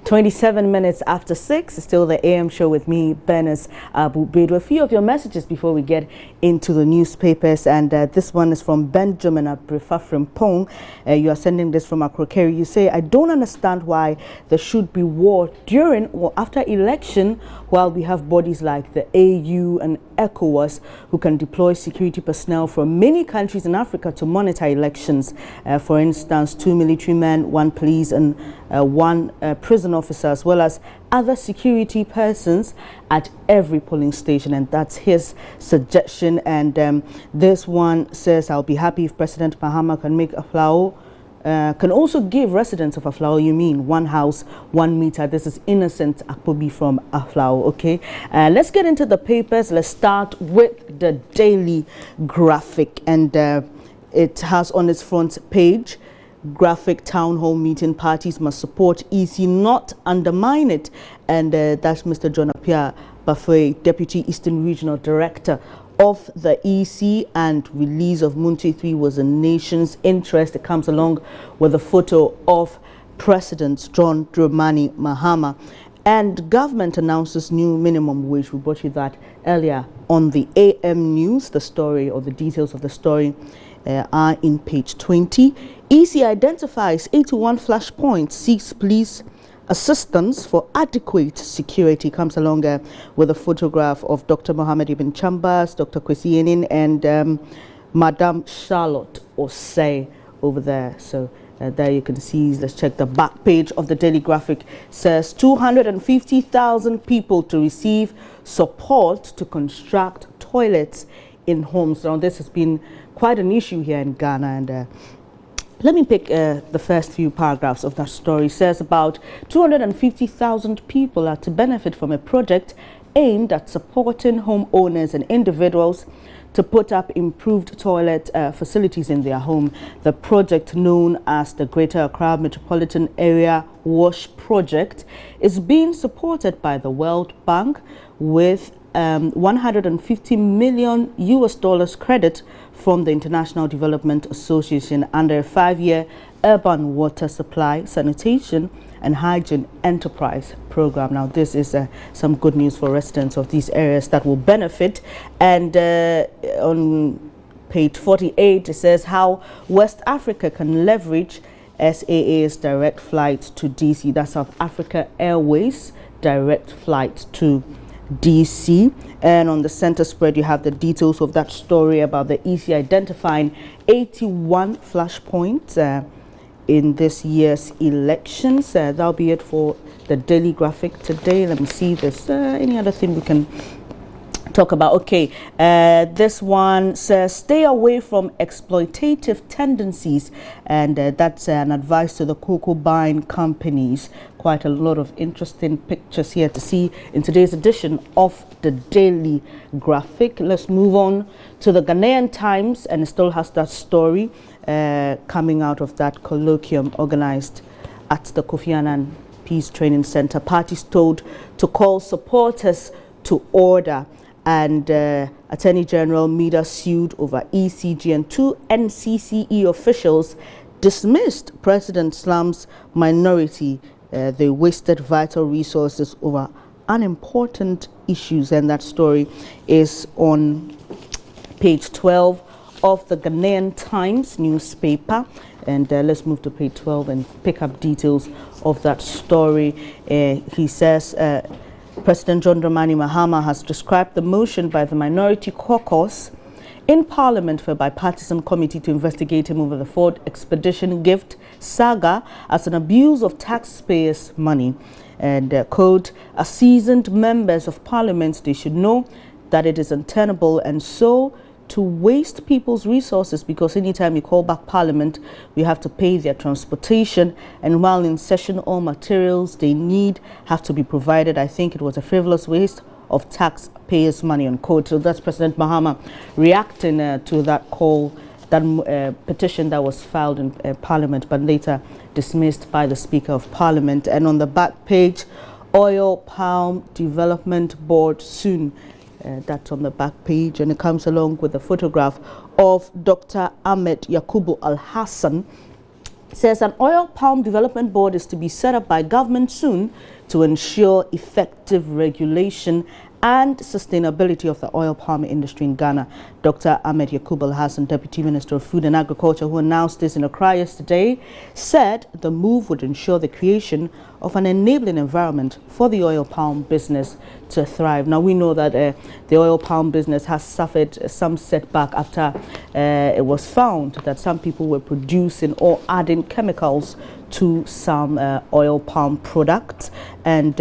27 minutes after 6, still the AM show with me, Bernice Abu-Bedu. A few of your messages before we get into the newspapers, and this one is from Benjamin Abrifa from Pong. You are sending this from Akrokeri. You say, I don't understand why there should be war during or after election while we have bodies like the AU and ECOWAS who can deploy security personnel from many countries in Africa to monitor elections. For instance, 2 military men, 1 police and 1 prison officer, as well as other security persons at every polling station. And that's his suggestion. And this one says, I'll be happy if President Mahama can make Aflao can also give residents of Aflao, 1 house, 1 meter. This is Innocent Akpobi from Aflao. Okay, let's get into the papers. Let's start with the Daily Graphic, and it has on its front page, graphic town hall meeting, parties must support EC, not undermine it. And that's Mr. John Apia Bafwe, Deputy Eastern Regional Director of the EC. And release of Munti 3 was a nation's interest. It comes along with a photo of President John Dramani Mahama. And government announces new minimum wage. We brought you that earlier on the AM news. The story, or the details of the story, are in page 20. EC identifies 81 flashpoints, seeks police assistance for adequate security. Comes along with a photograph of Dr. Mohammed Ibn Chambers, Dr. Kwesi Yenin, and Madame Charlotte Osei over there. So there you can see, let's check the back page of the Daily Graphic. Says 250,000 people to receive support to construct toilets in homes. Now this has been quite an issue here in Ghana, and let me pick the first few paragraphs of that story. It says about 250,000 people are to benefit from a project aimed at supporting homeowners and individuals to put up improved toilet facilities in their home. The project, known as the Greater Accra Metropolitan Area Wash Project, is being supported by the World Bank with $150 million US credit from the International Development Association under a 5-year urban water supply, sanitation and hygiene enterprise program. Now this is some good news for residents of these areas that will benefit. And on page 48 it says how West Africa can leverage SAA's direct flights to DC. That's South Africa Airways direct flight to DC. And on the center spread you have the details of that story about the EC identifying 81 flashpoints in this year's elections. That'll be it for the Daily Graphic today. Let me see if there's any other thing we can talk about. Okay, this one says stay away from exploitative tendencies, and that's an advice to the cocoa buying companies. Quite a lot of interesting pictures here to see in today's edition of the Daily Graphic. Let's move on to the Ghanaian Times, and it still has that story coming out of that colloquium organized at the Kofi Annan Peace Training Center. Parties told to call supporters to order. And Attorney General Mida sued over ECG, and 2 NCCE officials dismissed President Slam's minority. They wasted vital resources over unimportant issues, and that story is on page 12 of the Ghanaian Times newspaper. And let's move to page 12 and pick up details of that story. He says President John Dramani Mahama has described the motion by the minority caucus in Parliament for a bipartisan committee to investigate him over the Ford Expedition gift saga as an abuse of taxpayers' money. And quote, as seasoned members of Parliament, they should know that it is untenable and so to waste people's resources, because anytime you call back Parliament, we have to pay their transportation, and while in session all materials they need have to be provided. I think it was a frivolous waste of taxpayers' money, unquote. So that's President Mahama reacting to that call, that petition that was filed in Parliament but later dismissed by the Speaker of Parliament. And on the back page, Oil Palm Development Board soon. That's on the back page, and it comes along with a photograph of Dr. Ahmed Yakubu Al-Hassan, It says an oil palm development board is to be set up by government soon to ensure effective regulation and sustainability of the oil palm industry in Ghana. Dr. Ahmed Yaqub Al-Hassan, Deputy Minister of Food and Agriculture, who announced this in Accra yesterday, said the move would ensure the creation of an enabling environment for the oil palm business to thrive. Now, we know that the oil palm business has suffered some setback after it was found that some people were producing or adding chemicals to some oil palm products, and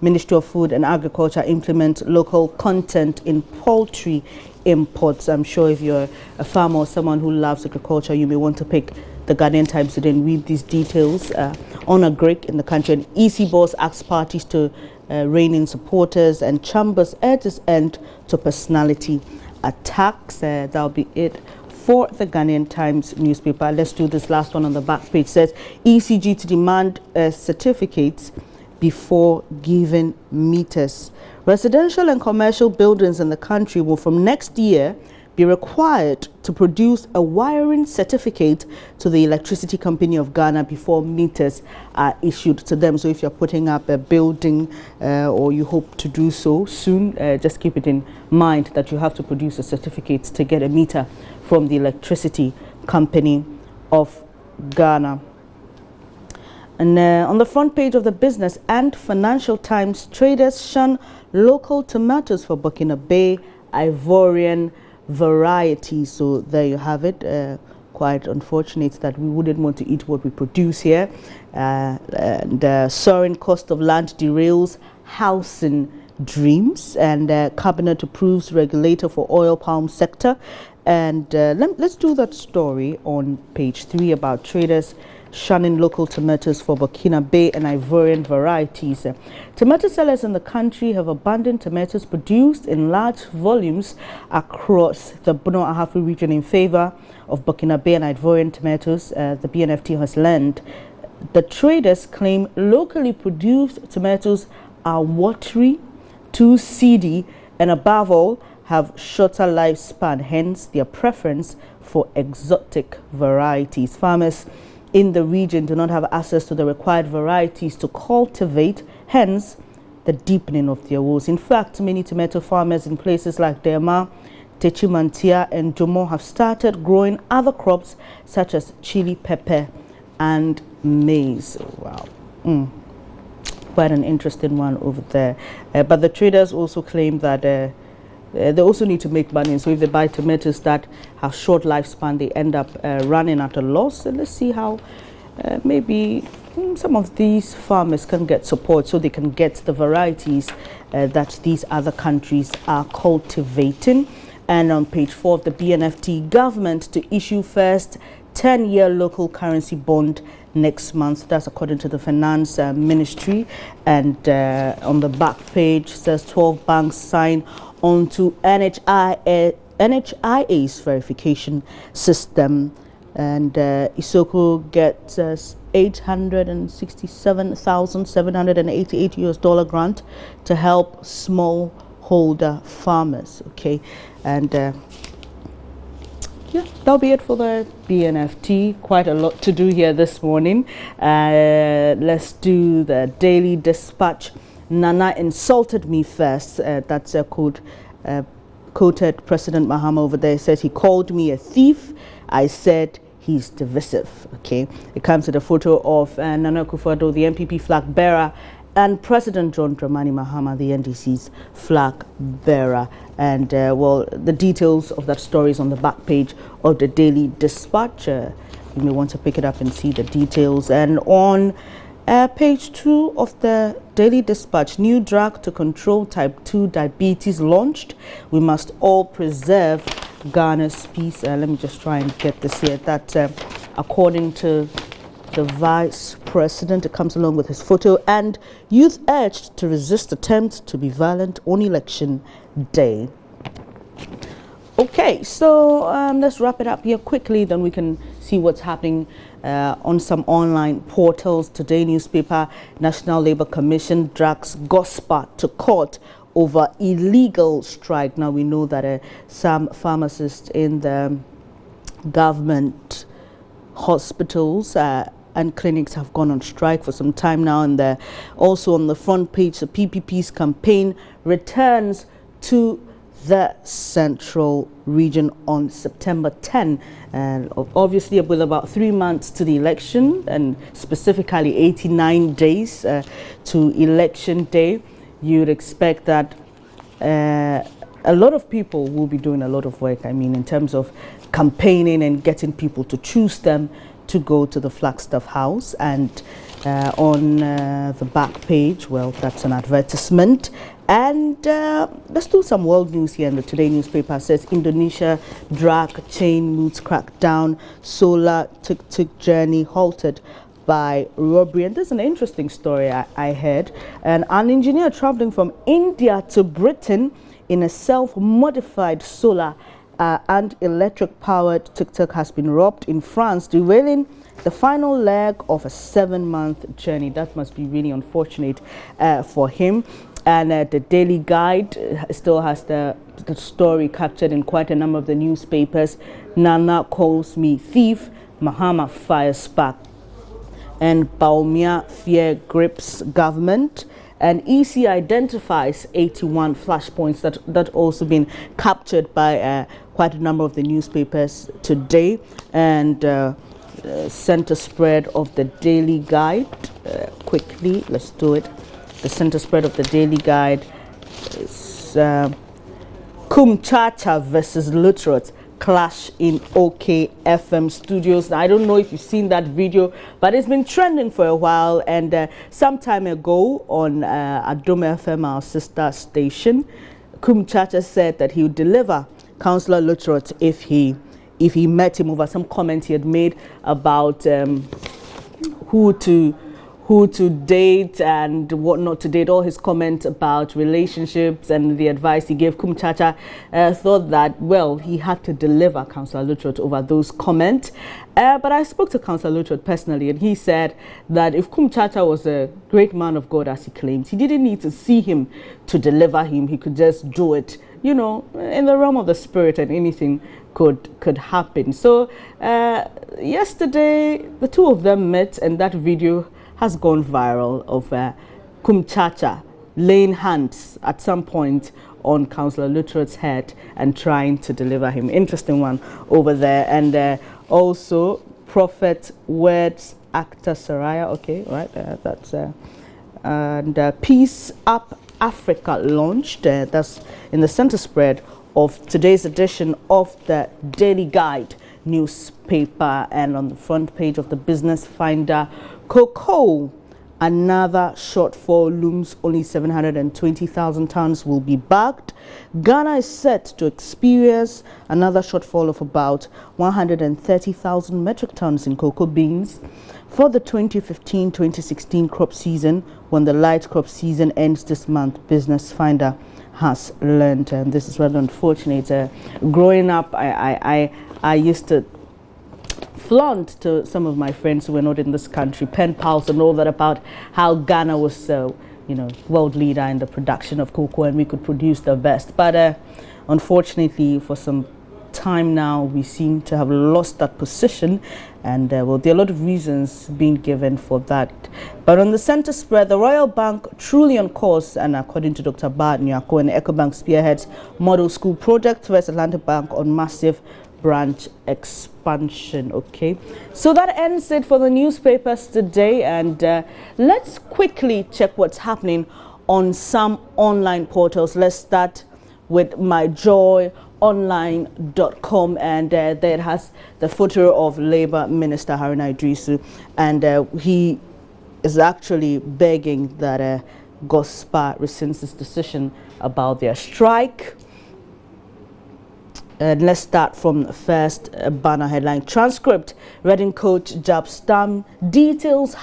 Ministry of Food and Agriculture implement local content in poultry imports. I'm sure if you're a farmer or someone who loves agriculture, you may want to pick the Ghanian Times today and read these details. On a break in the country, an EC boss asks parties to rein in supporters, and Chambers urges end to personality attacks. That'll be it for the Ghanian Times newspaper. Let's do this last one on the back page. It says ECG to demand certificates before giving meters. Residential and commercial buildings in the country will from next year be required to produce a wiring certificate to the Electricity Company of Ghana before meters are issued to them. So if you're putting up a building or you hope to do so soon, just keep it in mind that you have to produce a certificate to get a meter from the Electricity Company of Ghana. And on the front page of the Business and Financial Times, traders shun local tomatoes for Burkina Bay Ivorian varieties. So there you have it. Quite unfortunate that we wouldn't want to eat what we produce here. And soaring cost of land derails housing dreams, and cabinet approves regulator for oil palm sector. And let's do that story on page 3 about traders shunning local tomatoes for Burkina Bay and Ivorian varieties. Tomato sellers in the country have abandoned tomatoes produced in large volumes across the Bono Ahafo region in favor of Burkina Bay and Ivorian tomatoes. The BNFT has learned. The traders claim locally produced tomatoes are watery, too seedy, and above all, have shorter lifespan, hence their preference for exotic varieties. Farmers in the region do not have access to the required varieties to cultivate, hence the deepening of their woes. In fact, many tomato farmers in places like Dema, Techimantia and Jomo have started growing other crops such as chili pepper and maize. Wow. Quite an interesting one over there. But the traders also claim that they also need to make money. So if they buy tomatoes that have short lifespan, they end up running at a loss. And let's see how maybe some of these farmers can get support so they can get the varieties that these other countries are cultivating. And on page 4 of the BNFT, government to issue first 10-year local currency bond next month. That's according to the Finance Ministry. And on the back page says 12 banks sign onto NHIA's verification system, and Isoko gets $867,788 grant to help smallholder farmers. Okay, and yeah, that'll be it for the BNFT. Quite a lot to do here this morning. Let's do the Daily Dispatch. Nana insulted me first. That's a quote. Quoted President Mahama over there. Says he called me a thief. I said he's divisive. Okay. It comes with a photo of Nana Akufo-Addo, the MPP flag bearer, and President John Dramani Mahama, the NDC's flag bearer. And well, the details of that story is on the back page of the Daily Dispatch. You may want to pick it up and see the details. And on page 2 of the Daily Dispatch, new drug to control type 2 diabetes launched. We must all preserve Ghana's peace. Let me just try and get this here. That according to the Vice President, it comes along with his photo. And youth urged to resist attempts to be violent on election day. Okay, so let's wrap it up here quickly, then we can see what's happening on some online portals. Today newspaper, National Labour Commission drags GOSPA to court over illegal strike. Now we know that some pharmacists in the government hospitals and clinics have gone on strike for some time now, and also on the front page, the PPP's campaign returns to the Central Region on September 10, and obviously with about 3 months to the election, and specifically 89 days to election day, you'd expect that a lot of people will be doing a lot of work. I mean, in terms of campaigning and getting people to choose them to go to the Flagstaff House. And on the back page, well, that's an advertisement. And let's do some world news here. And the Today newspaper says Indonesia drug chain moods crackdown, solar tuk-tuk journey halted by robbery. And there's an interesting story I heard. And an engineer traveling from India to Britain in a self-modified solar and electric-powered tuk-tuk has been robbed in France, derailing the final leg of a 7-month journey. That must be really unfortunate for him. And the Daily Guide still has the story captured in quite a number of the newspapers. Nana calls me thief, Mahama fires spark, and Baumia fear grips government. And EC identifies 81 flashpoints that also been captured by quite a number of the newspapers today. And center spread of the Daily Guide, quickly, let's do it. The center spread of the Daily Guide is Kumchacha versus Lutrot clash in OKFM studios. Now, I don't know if you've seen that video, but it's been trending for a while. And some time ago on Adom FM, our sister station, Kumchacha said that he would deliver Councillor Lutrot if he met him over some comment he had made about who to date and what not to date, all his comments about relationships and the advice he gave. Kumchacha thought that, well, he had to deliver Councillor Lutrot over those comments. But I spoke to Councillor Lutrot personally, and he said that if Kumchacha was a great man of God, as he claims, he didn't need to see him to deliver him. He could just do it, you know, in the realm of the spirit, and anything could happen. So yesterday, the two of them met, and that video has gone viral of Kumchacha laying hands at some point on Councillor Lutrot's head and trying to deliver him. Interesting one over there. And also Prophet Words actor Saraya. Okay, right, that's and Peace Up Africa launched. That's in the center spread of today's edition of the Daily Guide newspaper. And on the front page of the Business Finder, cocoa, another shortfall looms. Only 720,000 tons will be bagged. Ghana is set to experience another shortfall of about 130,000 metric tons in cocoa beans for the 2015-2016 crop season, when the light crop season ends this month, Business Finder has learned. And this is rather unfortunate. Growing up, I used to flaunt to some of my friends who were not in this country, pen pals and all that, about how Ghana was world leader in the production of cocoa, and we could produce the best. But unfortunately, for some time now, we seem to have lost that position, and well, there are a lot of reasons being given for that. But on the center spread, the Royal Bank truly on course, and according to Dr. Bart Nyako, and EcoBank spearheads model school project, West Atlantic Bank on massive branch expansion. Okay, so that ends it for the newspapers today, and let's quickly check what's happening on some online portals. Let's start with myjoyonline.com, and there it has the photo of Labour Minister Haruna Idrisu, and he is actually begging that GOSPA rescinds his decision about their strike. Let's start from the first banner headline. Transcript, Reading coach Jab Stam details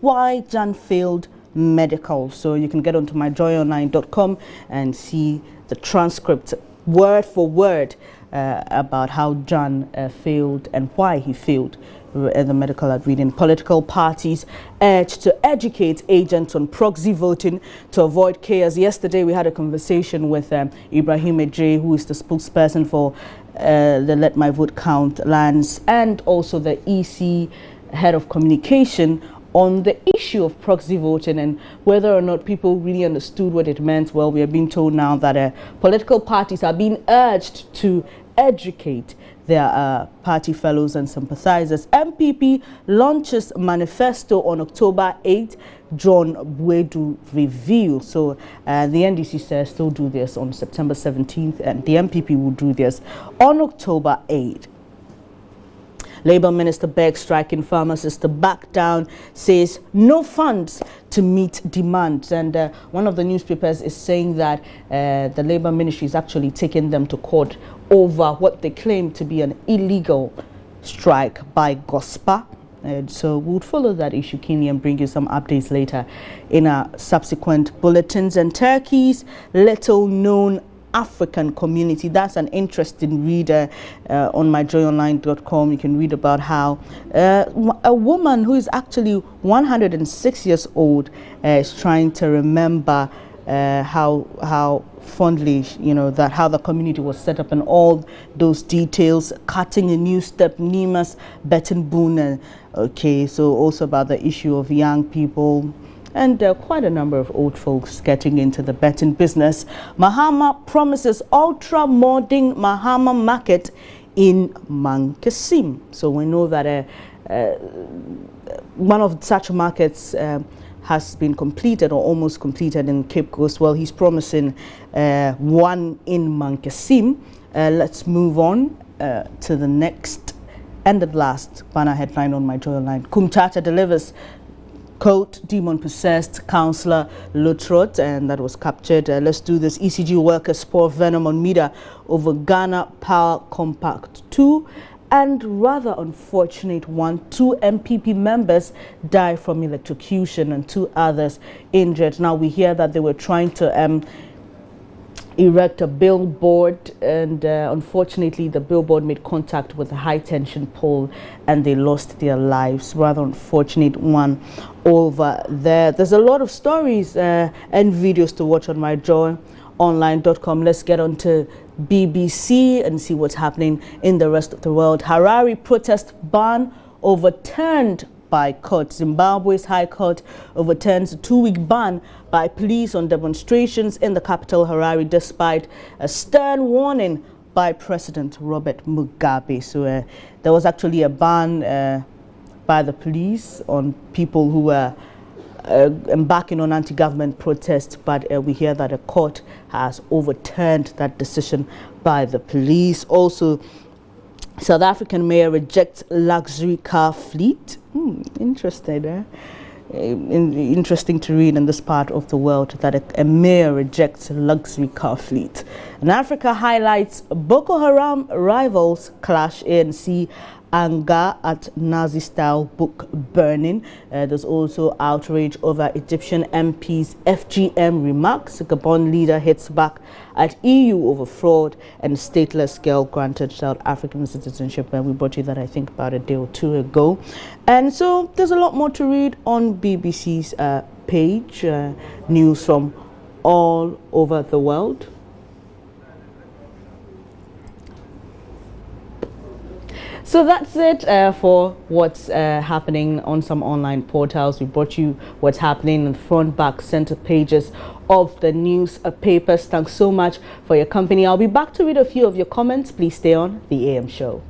why Jan failed medical. So you can get onto myjoyonline.com and see the transcript word for word about how Jan failed and why he failed the medical ad reading. Political parties urged to educate agents on proxy voting to avoid chaos. Yesterday we had a conversation with Ibrahim Ejay, who is the spokesperson for the Let My Vote Count Alliance, and also the EC head of communication, on the issue of proxy voting and whether or not people really understood what it meant. Well, we are being told now that political parties are being urged to educate their party fellows and sympathizers. MPP launches manifesto on October 8th, John Bwedu reveal. So the NDC says they'll do this on September 17th, and the MPP will do this on October 8th. Labour Minister begs striking pharmacists to back down, says no funds to meet demands. And one of the newspapers is saying that the Labour Ministry is actually taking them to court over what they claim to be an illegal strike by GOSPA. And so we'll follow that issue keenly and bring you some updates later in our subsequent bulletins. And Turkey's little-known African community. That's an interesting read on myjoyonline.com. You can read about how a woman who is actually 106 years old is trying to remember how fondly, how the community was set up and all those details. Cutting a new step, Nimas Bettenboone. Okay, so also about the issue of young people and quite a number of old folks getting into the betting business. Mahama promises ultra-modern Mahama market in Mankasim. So we know that one of such markets has been completed or almost completed in Cape Coast. Well, he's promising one in Mankasim. Let's move on to the next and the last banner headline on My Joy Online. Kumtata delivers quote demon-possessed councillor Lutrot, and that was captured. Let's do this. ECG workers pour venom on media over Ghana Power Compact 2. And rather unfortunate one, 2 MPP members died from electrocution and 2 others injured. Now we hear that they were trying to erect a billboard, and unfortunately the billboard made contact with a high tension pole and they lost their lives. Rather unfortunate one over there. There's a lot of stories and videos to watch on myjoyonline.com. Let's get on to BBC and see what's happening in the rest of the world. Harare protest ban overturned by court. Zimbabwe's High Court overturns a 2-week ban by police on demonstrations in the capital Harare, despite a stern warning by President Robert Mugabe. So there was actually a ban by the police on people who were embarking on anti-government protests, but we hear that a court has overturned that decision by the police. Also, South African mayor rejects luxury car fleet. Interesting, interesting to read in this part of the world that a mayor rejects luxury car fleet. And Africa highlights Boko Haram rivals clash. ANC anger at Nazi-style book burning. There's also outrage over Egyptian MP's FGM remarks. Gabon leader hits back at EU over fraud, and stateless girl granted South African citizenship. And we brought you that, I think, about a day or 2 ago. And so there's a lot more to read on BBC's page. News from all over the world. So that's it for what's happening on some online portals. We brought you what's happening in the front, back, center pages of the newspapers. Thanks so much for your company. I'll be back to read a few of your comments. Please stay on The AM Show.